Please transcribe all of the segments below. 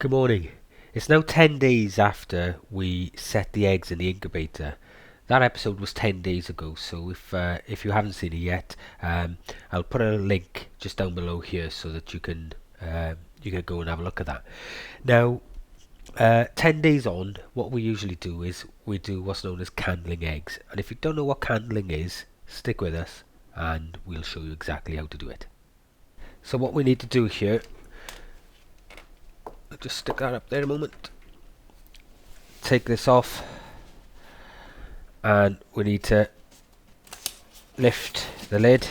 Good morning. It's now 10 days after we set the eggs in the incubator. That episode was 10 days ago, so if you haven't seen it yet, I'll put a link just down below here so that you can go and have a look at that. Now, 10 days on, what we usually do is we do what's known as candling eggs. And if you don't know what candling is, stick with us and we'll show you exactly how to do it. So what we need to do here, I'll just stick that up there a moment. Take this off and we need to lift the lid.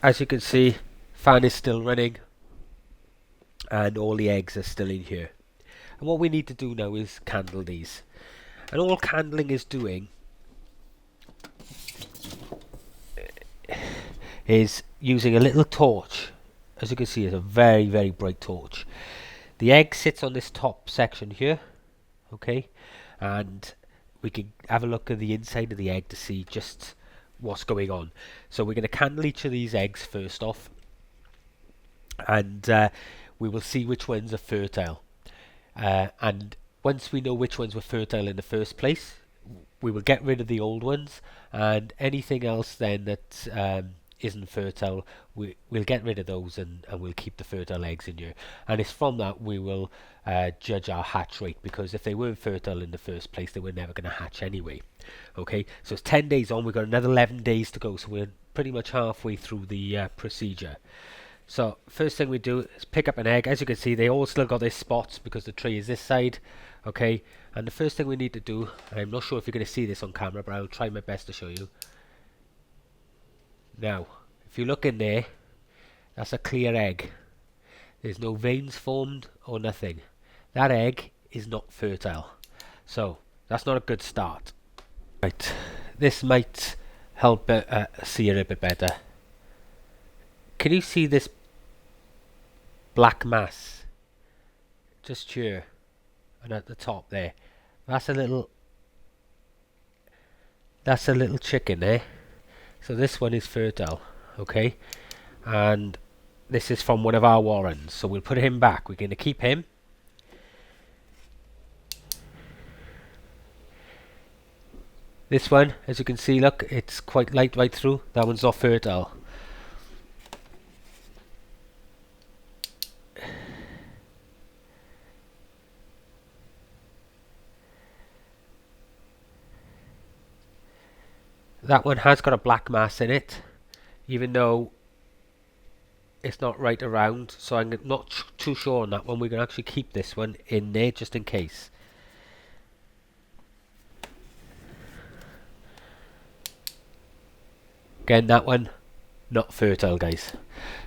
As you can see, fan is still running and all the eggs are still in here. And what we need to do now is candle these. And all candling is doing is using a little torch. As you can see, it's a very, very bright torch. The egg sits on this top section here, okay, and we can have a look at the inside of the egg to see just what's going on. So we're going to candle each of these eggs first off, and we will see which ones are fertile. And once we know which ones were fertile in the first place, we will get rid of the old ones, and anything else then that isn't fertile, we'll get rid of those and we'll keep the fertile eggs in here. And it's from that we will judge our hatch rate, because if they weren't fertile in the first place, they were never going to hatch anyway. Okay, so it's 10 days on, we've got another 11 days to go, so we're pretty much halfway through the procedure. So first thing we do is pick up an egg. As you can see, they all still got their spots because the tray is this side. Okay, and the first thing we need to do, and I'm not sure if you're going to see this on camera, but I'll try my best to show you. Now, if you look in there, that's a clear egg. There's no veins formed or nothing. That egg is not fertile. So, that's not a good start. Right, this might help see it a bit better. Can you see this black mass? Just here, and at the top there. That's a little chicken there. So this one is fertile, okay, and this is from one of our warrens, so we'll put him back. We're going to keep him. This one, as you can see, look, it's quite light right through. That one's not fertile. That one has got a black mass in it, even though it's not right around, so I'm not too sure on that one. We're going to actually keep this one in there just in case. Again, that one not fertile, guys.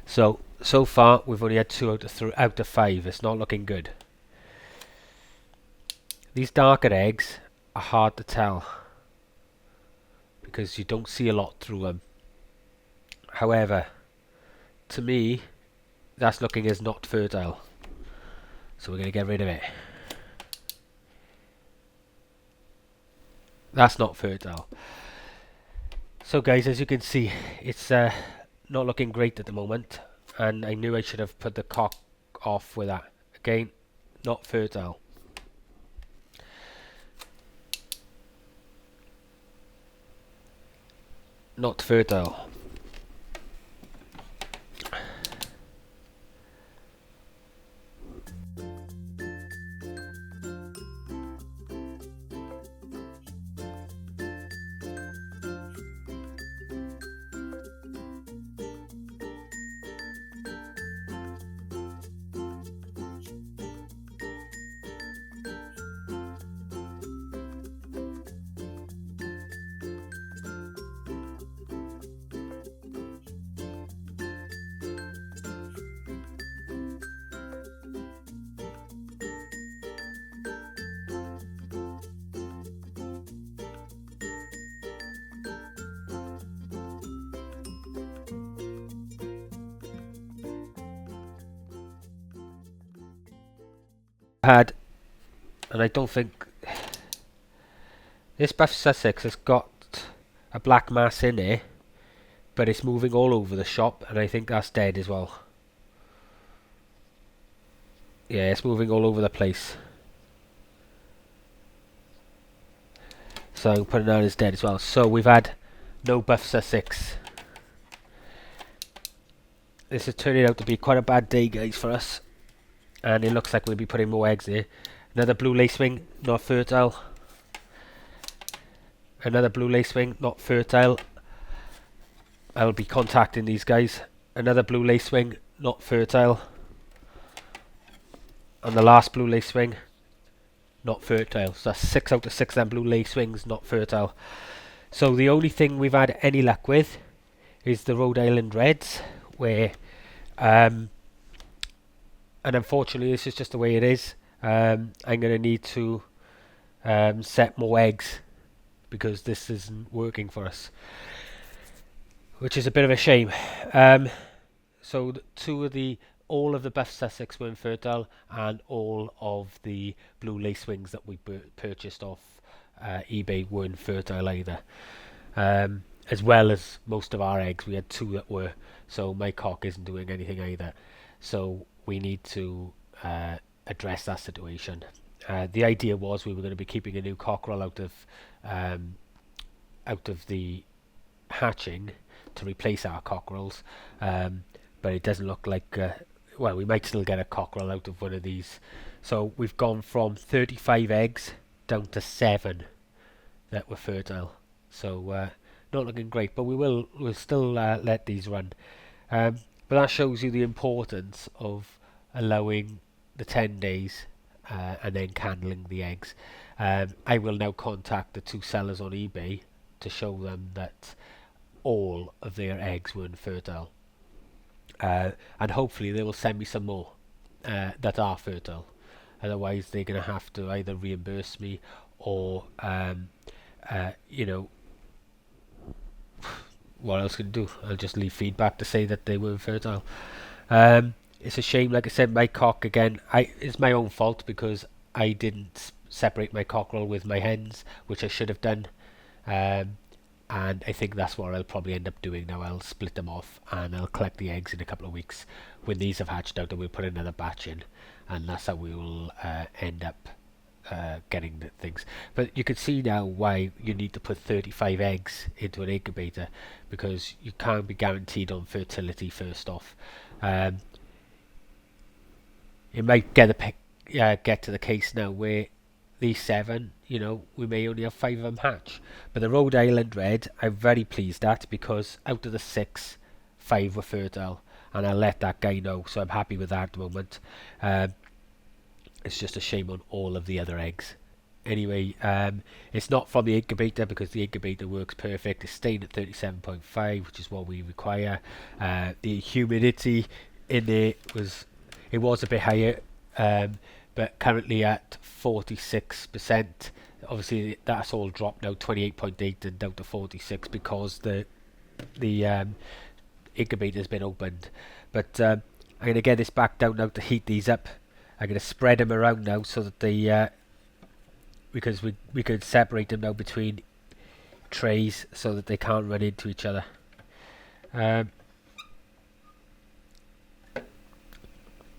So far we've only had 2 out of 5. It's not looking good. These darker eggs are hard to tell because you don't see a lot through them. However, to me, that's looking as not fertile, so we're going to get rid of it. That's not fertile. So guys, as you can see, it's not looking great at the moment, and I knew I should have put the cock off with that. Again, not fertile. Not fertile. And I don't think this Buff Sussex has got a black mass in it, but it's moving all over the shop, and I think that's dead as well. Yeah, it's moving all over the place. So I'm putting that as dead as well. So we've had no buff Sussex. This is turning out to be quite a bad day, guys, for us. And it looks like we'll be putting more eggs there. Another blue lacewing, not fertile. Another blue lacewing, not fertile. I'll be contacting these guys. Another blue lacewing, not fertile. And the last blue lacewing, not fertile. So that's 6 out of 6 then blue lacewings, not fertile. So the only thing we've had any luck with is the Rhode Island Reds, where and unfortunately this is just the way it is. I'm going to need to set more eggs because this isn't working for us, which is a bit of a shame. So all of the buff Sussex were infertile, and all of the blue lacewings that we purchased off eBay were infertile either. As well as most of our eggs, we had 2 that were. So my cock isn't doing anything either. So we need to address that situation. The idea was we were going to be keeping a new cockerel out of the hatching to replace our cockerels, but it doesn't look like. Well, we might still get a cockerel out of one of these. So we've gone from 35 eggs down to 7 that were fertile. So not looking great, but we'll still let these run. But that shows you the importance of allowing the 10 days and then candling the eggs. I will now contact the 2 sellers on eBay to show them that all of their eggs were infertile. And hopefully they will send me some more that are fertile. Otherwise they're going to have to either reimburse me or what else can I do? I'll just leave feedback to say that they were infertile. It's a shame, like I said, my cock again, it's my own fault because I didn't separate my cockerel with my hens, which I should have done. And I think that's what I'll probably end up doing now. I'll split them off and I'll collect the eggs in a couple of weeks. When these have hatched out, and we'll put another batch in, and that's how we will end up getting the things. But you can see now why you need to put 35 eggs into an incubator, because you can't be guaranteed on fertility first off. It might get to the case now where these 7, we may only have 5 of them hatch. But the Rhode Island Red, I'm very pleased at, because out of the 6, 5 were fertile, and I let that guy know, so I'm happy with that at the moment. It's just a shame on all of the other eggs. Anyway, it's not from the incubator, because the incubator works perfect. It's staying at 37.5, which is what we require. The humidity in there was a bit higher, but currently at 46%. Obviously that's all dropped now, 28.8 and down to 46, because the incubator has been opened. But I'm going to get this back down now to heat these up. I'm going to spread them around now so that they because we could separate them now between trays so that they can't run into each other.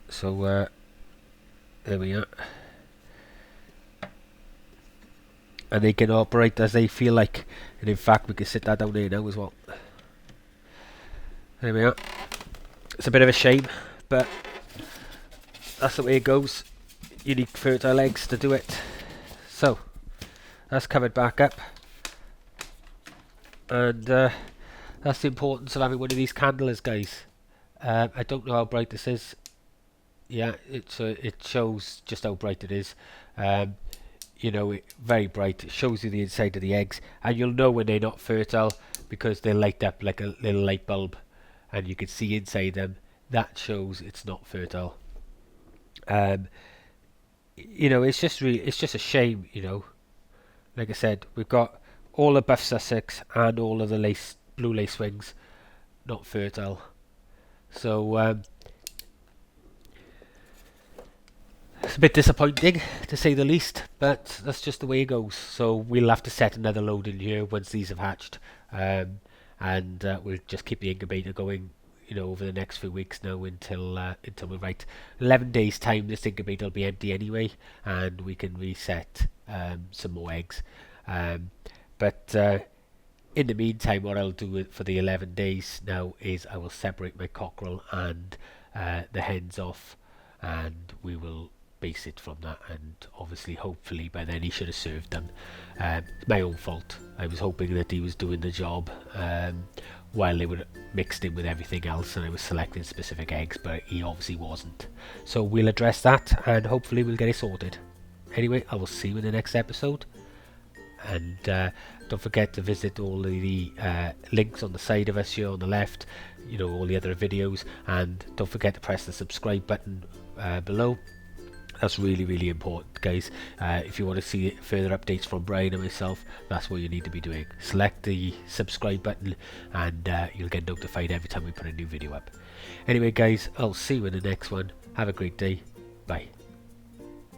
So there we are. And they can operate as they feel like. And in fact, we can sit that down there now as well. There we are. It's a bit of a shame, but that's the way it goes. You need fertile eggs to do it. So that's covered back up. And that's the importance of having one of these candlers, guys. I don't know how bright this is. Yeah, it shows just how bright it is. Very bright. It shows you the inside of the eggs, and you'll know when they're not fertile because they light up like a little light bulb, and you can see inside them. That shows it's not fertile. It's just a shame. Like I said, we've got all the buff Sussex and all of the blue lacewings not fertile. So it's a bit disappointing, to say the least, but that's just the way it goes. So we'll have to set another load in here once these have hatched, and and we'll just keep the incubator going, you know, over the next few weeks now until we're right. 11 days time, this incubator will be empty anyway, and we can reset some more eggs. But in the meantime, what I'll do for the 11 days now is I will separate my cockerel and the hens off, and we will base it from that. And obviously, hopefully by then he should have served them. My own fault. I was hoping that he was doing the job while they were mixed in with everything else, and I was selecting specific eggs, but he obviously wasn't. So we'll address that, and hopefully we'll get it sorted. Anyway, I will see you in the next episode. And don't forget to visit all the links on the side of us here on the left, you know, all the other videos, and don't forget to press the subscribe button below. That's really, really important, guys. If you want to see further updates from Brian and myself, that's what you need to be doing. Select the subscribe button, and you'll get notified every time we put a new video up. Anyway, guys, I'll see you in the next one. Have a great day. Bye.